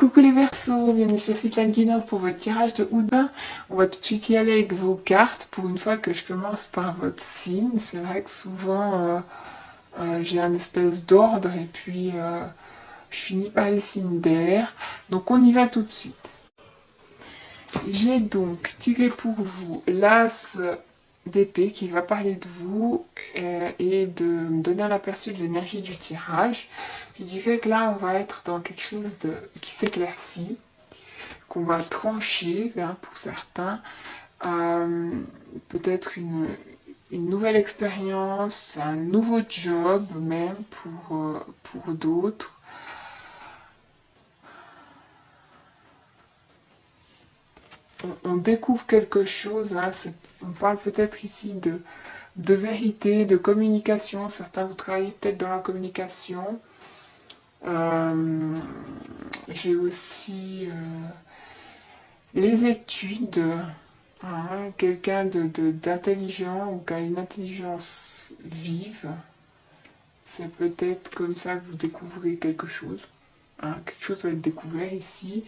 Coucou les Verseaux, bienvenue sur Sweetland Guidance pour votre tirage de août 20. On va tout de suite y aller avec vos cartes. Pour une fois que je commence par votre signe, c'est vrai que souvent j'ai un espèce d'ordre et puis je finis par les signes d'air. Donc on y va tout de suite. J'ai donc tiré pour vous l'As d'épée qui va parler de vous et de me donner un aperçu de l'énergie du tirage. Je dirais que là on va être dans quelque chose qui s'éclaircit, qu'on va trancher pour certains, peut-être une nouvelle expérience, un nouveau job même pour d'autres. On découvre quelque chose, on parle peut-être ici de vérité, de communication. Certains vous travaillez peut-être dans la communication. J'ai aussi les études, quelqu'un d'intelligent ou qui a une intelligence vive. C'est peut-être comme ça que vous découvrez quelque chose. Quelque chose va être découvert ici.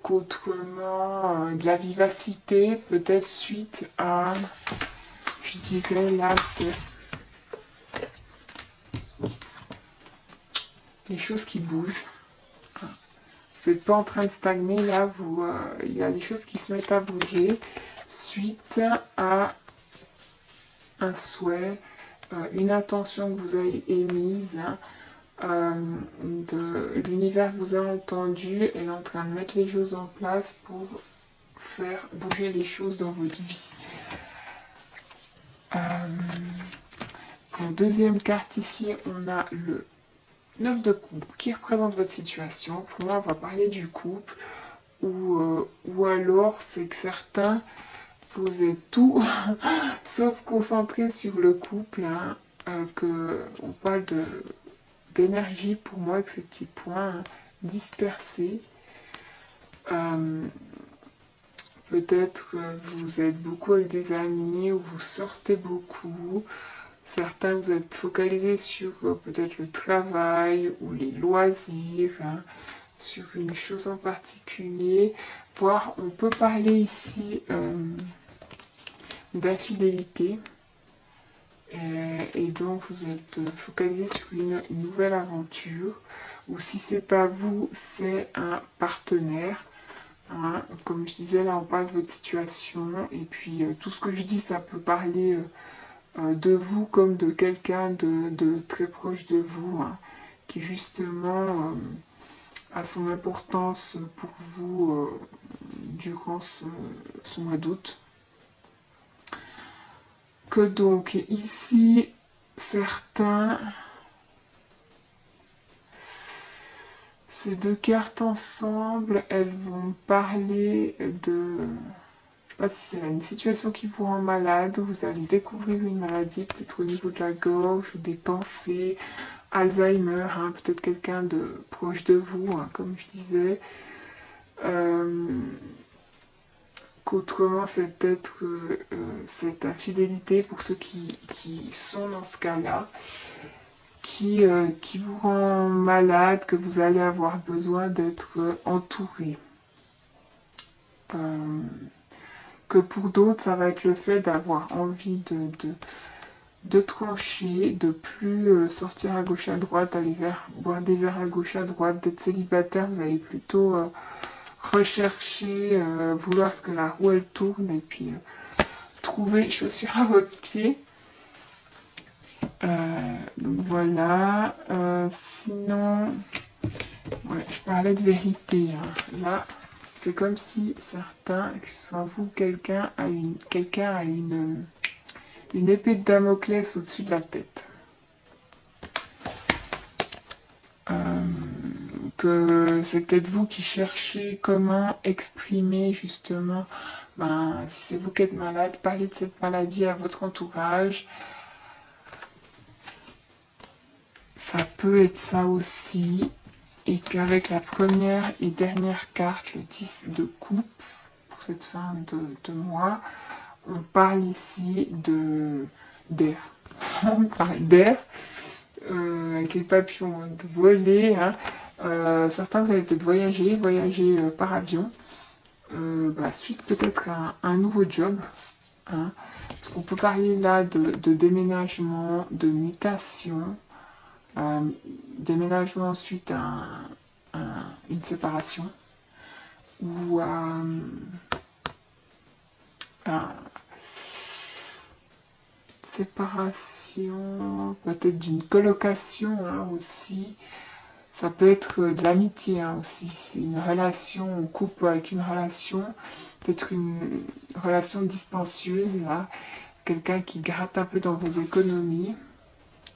Qu'autrement, de la vivacité, peut-être suite à, je dirais là, c'est les choses qui bougent. Vous n'êtes pas en train de stagner, là, il y a des choses qui se mettent à bouger suite à un souhait, une intention que vous avez émise. L'univers vous a entendu, elle est en train de mettre les choses en place pour faire bouger les choses dans votre vie. En deuxième carte ici, on a le 9 de coupe qui représente votre situation. Pour moi, on va parler du couple ou alors c'est que certains, vous êtes tout sauf concentrés sur le couple, que on parle d'énergie pour moi avec ces petits points dispersés. Peut-être vous êtes beaucoup avec des amis ou vous sortez beaucoup. Certains vous êtes focalisés sur peut-être le travail ou les loisirs, sur une chose en particulier. Voire on peut parler ici d'infidélité. Et donc vous êtes focalisé sur une nouvelle aventure. Ou si c'est pas vous, c'est un partenaire. Comme je disais, là on parle de votre situation. Et puis tout ce que je dis, ça peut parler de vous comme de quelqu'un de très proche de vous, qui justement a son importance pour vous durant ce mois d'août. Que donc ici, certains, ces deux cartes ensemble, elles vont parler de, je sais pas si c'est une situation qui vous rend malade, vous allez découvrir une maladie, peut-être au niveau de la gorge, des pensées, Alzheimer, peut-être quelqu'un de proche de vous, comme je disais. Qu'autrement c'est peut-être cette infidélité pour ceux qui sont dans ce cas-là, qui vous rend malade, que vous allez avoir besoin d'être entouré. Que pour d'autres, ça va être le fait d'avoir envie de trancher, de plus sortir à gauche à droite, aller boire des verres à gauche à droite, d'être célibataire, vous allez plutôt rechercher, vouloir ce que la roue elle tourne et puis trouver chaussure à votre pied. Donc voilà. Sinon, ouais, je parlais de vérité. Là, c'est comme si certains, que ce soit vous, quelqu'un a une épée de Damoclès au-dessus de la tête. Que c'est peut-être vous qui cherchez comment exprimer justement, si c'est vous qui êtes malade, parler de cette maladie à votre entourage. Ça peut être ça aussi. Et qu'avec la première et dernière carte, le 10 de coupe, pour cette fin de mois, on parle ici d'air. On parle d'air. avec les papillons de voler. Hein. Certains, vous allez peut-être voyager par avion. Suite peut-être à un nouveau job. Hein. Parce qu'on peut parler là de déménagement, de mutation, déménagement suite à une séparation ou à séparation, peut-être d'une colocation hein, aussi. Ça peut être de l'amitié hein, aussi. C'est une relation, on coupe avec une relation, peut-être une relation dispensieuse là. Quelqu'un qui gratte un peu dans vos économies,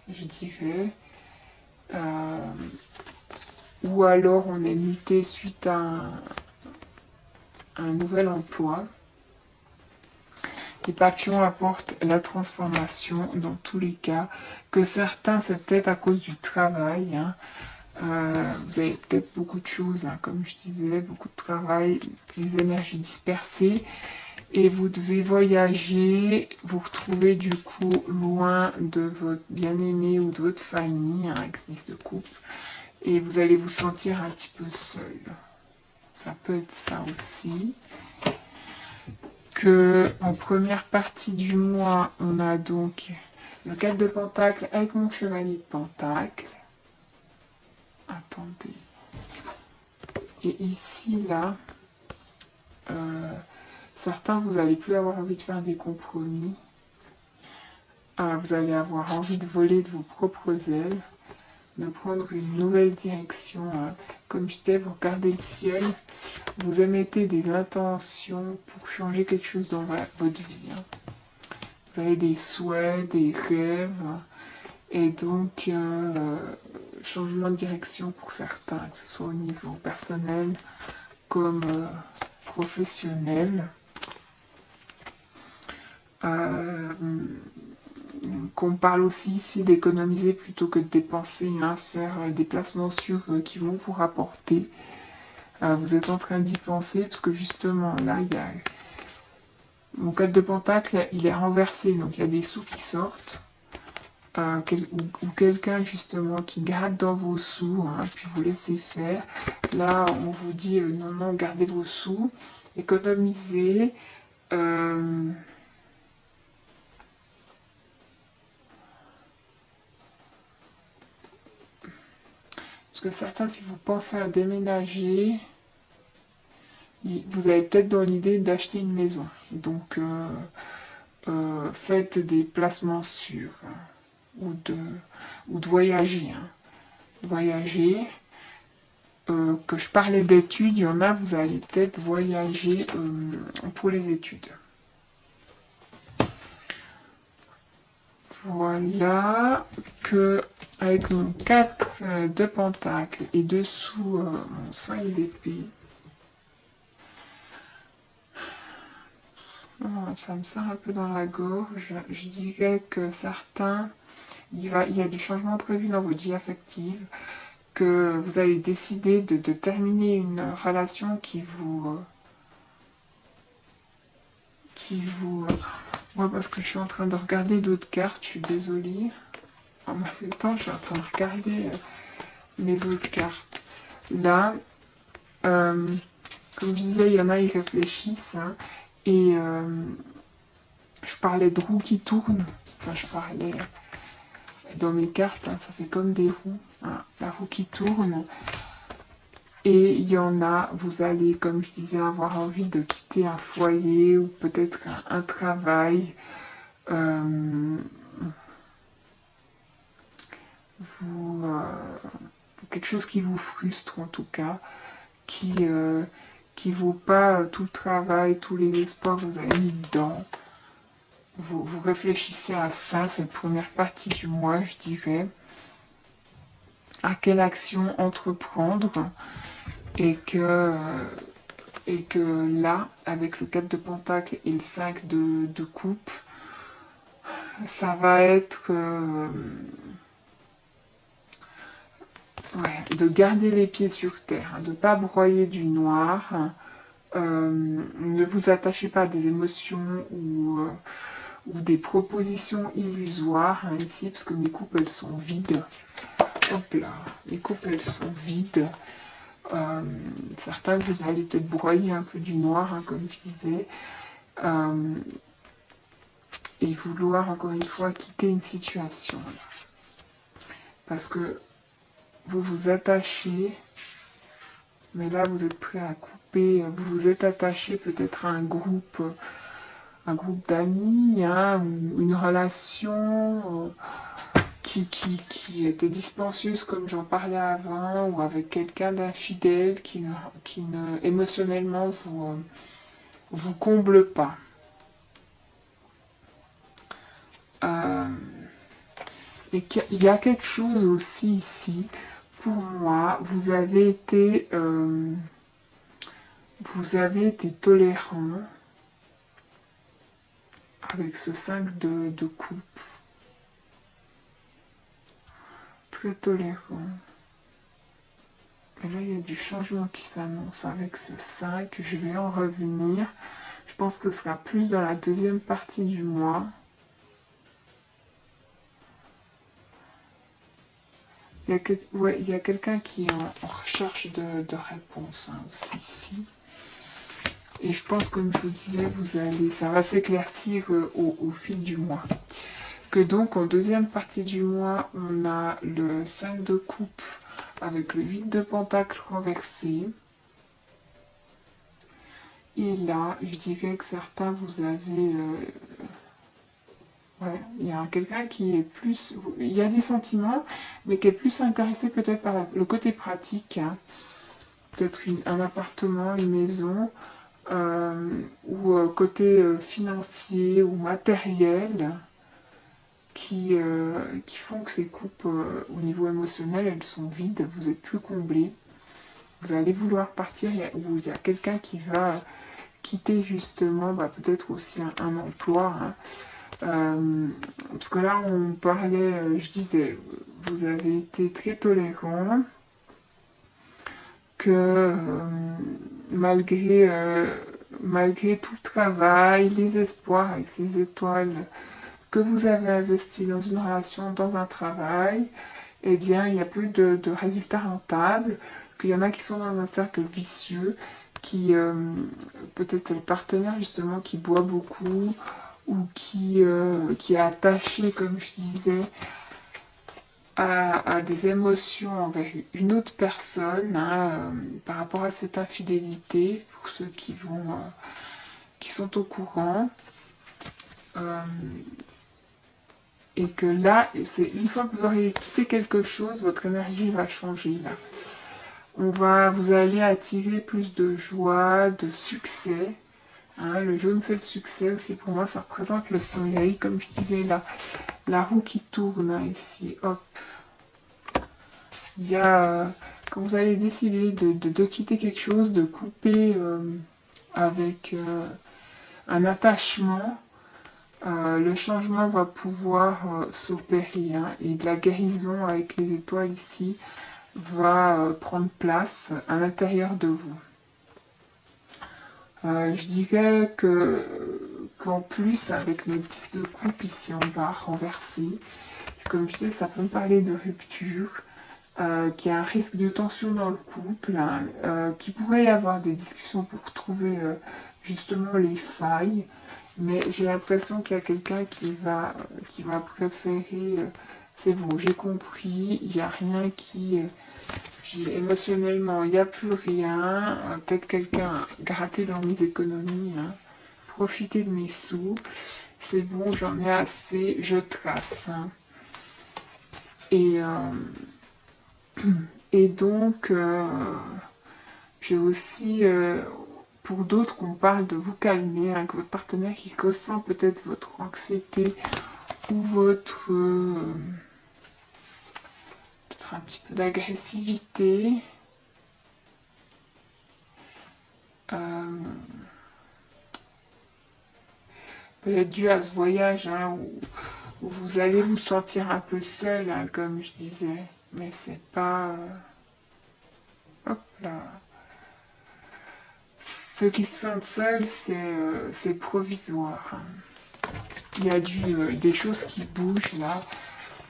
je dirais. Ou alors on est muté suite à un nouvel emploi. Les papillons apportent la transformation dans tous les cas, que certains c'est peut-être à cause du travail. Hein. Vous avez peut-être beaucoup de choses, hein, comme je disais, beaucoup de travail, les énergies dispersées. Et vous devez voyager, vous retrouver du coup loin de votre bien-aimé ou de votre famille, un ex de couple, et vous allez vous sentir un petit peu seul. Ça peut être ça aussi. Que en première partie du mois, on a donc le 4 de Pentacle avec mon chevalier de Pentacle. Attendez. Et ici, là, certains, vous n'allez plus avoir envie de faire des compromis. Vous allez avoir envie de voler de vos propres ailes, de prendre une nouvelle direction. Comme je disais, vous regardez le ciel, vous émettez des intentions pour changer quelque chose dans votre vie. Hein. Vous avez des souhaits, des rêves, et donc changement de direction pour certains, que ce soit au niveau personnel comme professionnel. Qu'on parle aussi ici d'économiser plutôt que de dépenser, hein, faire des placements sûrs qui vont vous rapporter. Vous êtes en train d'y penser parce que justement là il y a mon 4 de Pentacle, il est renversé, donc il y a des sous qui sortent. Ou quelqu'un justement qui gratte dans vos sous, hein, puis vous laissez faire. Là on vous dit non, gardez vos sous, économisez. Parce que certains, si vous pensez à déménager, vous avez peut-être dans l'idée d'acheter une maison. Donc, faites des placements sûrs hein, ou de voyager. Hein. Voyager. Que je parlais d'études, il y en a, vous allez peut-être voyager pour les études. Voilà que avec mon 4 de Pentacle et dessous mon 5 d'épée, ça me serre un peu dans la gorge. Je dirais que certains, il y a des changements prévus dans votre vie affective, que vous allez décider de terminer une relation qui vous moi, parce que je suis en train de regarder d'autres cartes, je suis désolée. En même temps, je suis en train de regarder mes autres cartes. Là, comme je disais, il y en a, ils réfléchissent. Hein, et je parlais de roues qui tournent. Enfin, je parlais dans mes cartes, hein, ça fait comme des roues. Hein, la roue qui tourne. Et il y en a, vous allez, comme je disais, avoir envie de quitter un foyer ou peut-être un travail. Quelque chose qui vous frustre en tout cas, qui vaut pas tout le travail, tous les espoirs que vous avez mis dedans. Vous réfléchissez à ça, cette première partie du mois, je dirais. À quelle action entreprendre et que là, avec le 4 de Pentacle et le 5 de coupe, ça va être de garder les pieds sur terre, hein, de ne pas broyer du noir. Ne vous attachez pas à des émotions ou ou des propositions illusoires, hein, ici, parce que mes coupes, elles sont vides. Hop là, les coupes, elles sont vides. Certains, vous allez peut-être broyer un peu du noir, hein, comme je disais. Et vouloir, encore une fois, quitter une situation. Parce que vous vous attachez, mais là, vous êtes prêt à couper. Vous vous êtes attaché peut-être à un groupe d'amis, hein, ou une relation qui était dispensieuse, comme j'en parlais avant, ou avec quelqu'un d'infidèle qui ne émotionnellement vous comble pas. Et il y a quelque chose aussi ici, pour moi, vous avez été tolérant avec ce 5 de coupe. Très tolérant. Et là, il y a du changement qui s'annonce avec ce 5. Je vais en revenir. Je pense que ce sera plus dans la deuxième partie du mois. Il y a quelqu'un qui est en recherche de réponse, hein, aussi ici. Et je pense, comme je vous disais, ça va s'éclaircir au fil du mois. Que donc, en deuxième partie du mois, on a le 5 de coupe avec le 8 de pentacle renversé. Et là, je dirais que certains, vous avez... il y a quelqu'un qui est plus... Il y a des sentiments, mais qui est plus intéressé peut-être par le côté pratique. Hein. Peut-être un appartement, une maison, ou côté financier ou matériel, qui font que ces coupes, au niveau émotionnel, elles sont vides, vous êtes plus comblés. Vous allez vouloir partir, ou il y a quelqu'un qui va quitter justement, peut-être aussi un emploi, hein. Parce que là, on parlait, je disais, vous avez été très tolérant, que malgré tout le travail, les espoirs avec ces étoiles que vous avez investi dans une relation, dans un travail, eh bien, il y a peu de résultats rentables, qu'il y en a qui sont dans un cercle vicieux, qui, peut-être le partenaire justement, qui boit beaucoup, ou qui est attaché, comme je disais, à des émotions envers une autre personne, hein, par rapport à cette infidélité, pour ceux qui sont au courant. Et que là, c'est une fois que vous aurez quitté quelque chose, votre énergie va changer là. Vous allez attirer plus de joie, de succès. Hein, le jaune, c'est le succès aussi. Pour moi, ça représente le soleil, comme je disais, la roue qui tourne, hein, ici. Hop. Il y a, quand vous allez décider de quitter quelque chose, de couper avec un attachement, le changement va pouvoir s'opérer, hein, et de la guérison avec les étoiles ici va prendre place à l'intérieur de vous. Je dirais qu'en plus, avec le 10 de coupe ici en bas renversé, comme je disais, ça peut me parler de rupture, qu'il y a un risque de tension dans le couple, hein, qu'il pourrait y avoir des discussions pour trouver justement les failles. Mais j'ai l'impression qu'il y a quelqu'un qui va préférer, c'est bon, j'ai compris, il n'y a rien émotionnellement, il n'y a plus rien, peut-être quelqu'un a gratté dans mes économies, hein, profiter de mes sous, c'est bon, j'en ai assez, je trace. Hein. Et donc, j'ai aussi... pour d'autres, on parle de vous calmer, hein, que votre partenaire qui ressent peut-être votre anxiété ou votre peut-être un petit peu d'agressivité, peut être dû à ce voyage, hein, où vous allez vous sentir un peu seul, hein, comme je disais, mais c'est pas hop là. Ceux qui se sentent seuls, c'est provisoire. Hein. Il y a des choses qui bougent là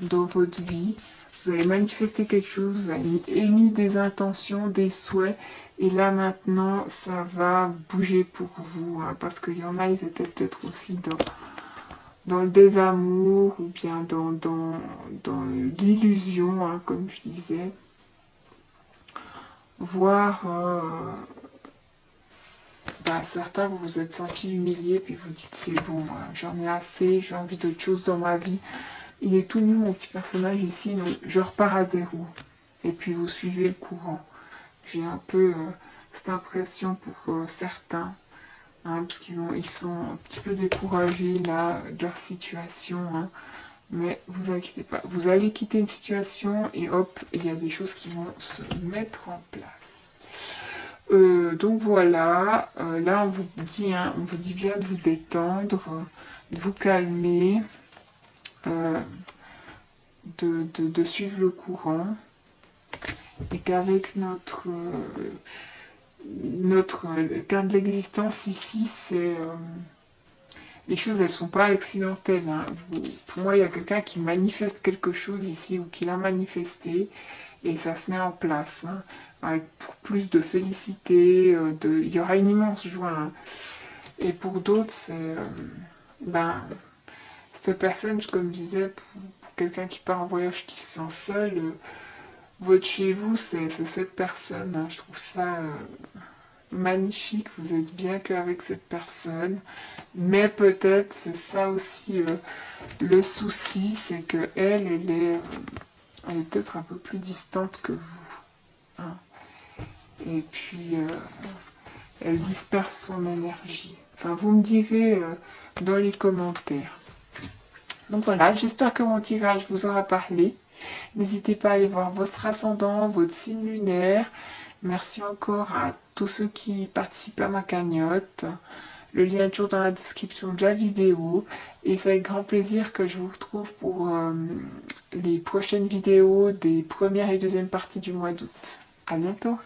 dans votre vie. Vous avez manifesté quelque chose, vous avez émis des intentions, des souhaits, et là maintenant ça va bouger pour vous, hein, parce qu'il y en a, ils étaient peut-être aussi dans le désamour ou bien dans l'illusion, hein, comme je disais. Voire certains vous vous êtes sentis humiliés puis vous dites c'est bon, hein, j'en ai assez, j'ai envie d'autre chose dans ma vie. Il est tout nu mon petit personnage ici, donc je repars à zéro. Et puis vous suivez le courant. J'ai un peu cette impression pour certains, hein, parce ils sont un petit peu découragés là de leur situation. Hein. Mais vous inquiétez pas, vous allez quitter une situation et hop, il y a des choses qui vont se mettre en place. Donc voilà, là on vous dit bien de vous détendre, de vous calmer, de suivre le courant, et qu'avec notre cas de l'existence ici, c'est les choses elles sont pas accidentelles. Hein. Pour moi, il y a quelqu'un qui manifeste quelque chose ici ou qui l'a manifesté et ça se met en place. Hein. Avec pour plus de félicité, il y aura une immense joie. Hein. Et pour d'autres, c'est cette personne, comme je disais, pour quelqu'un qui part en voyage, qui se sent seul, votre chez vous, c'est cette personne. Hein. Je trouve ça magnifique. Vous êtes bien qu'avec cette personne. Mais peut-être, c'est ça aussi le souci, c'est que elle est peut-être un peu plus distante que vous. Hein. Et puis, elle disperse son énergie. Enfin, vous me direz dans les commentaires. Donc voilà, j'espère que mon tirage vous aura parlé. N'hésitez pas à aller voir votre ascendant, votre signe lunaire. Merci encore à tous ceux qui participent à ma cagnotte. Le lien est toujours dans la description de la vidéo. Et c'est avec grand plaisir que je vous retrouve pour les prochaines vidéos des premières et deuxièmes parties du mois d'août. À bientôt!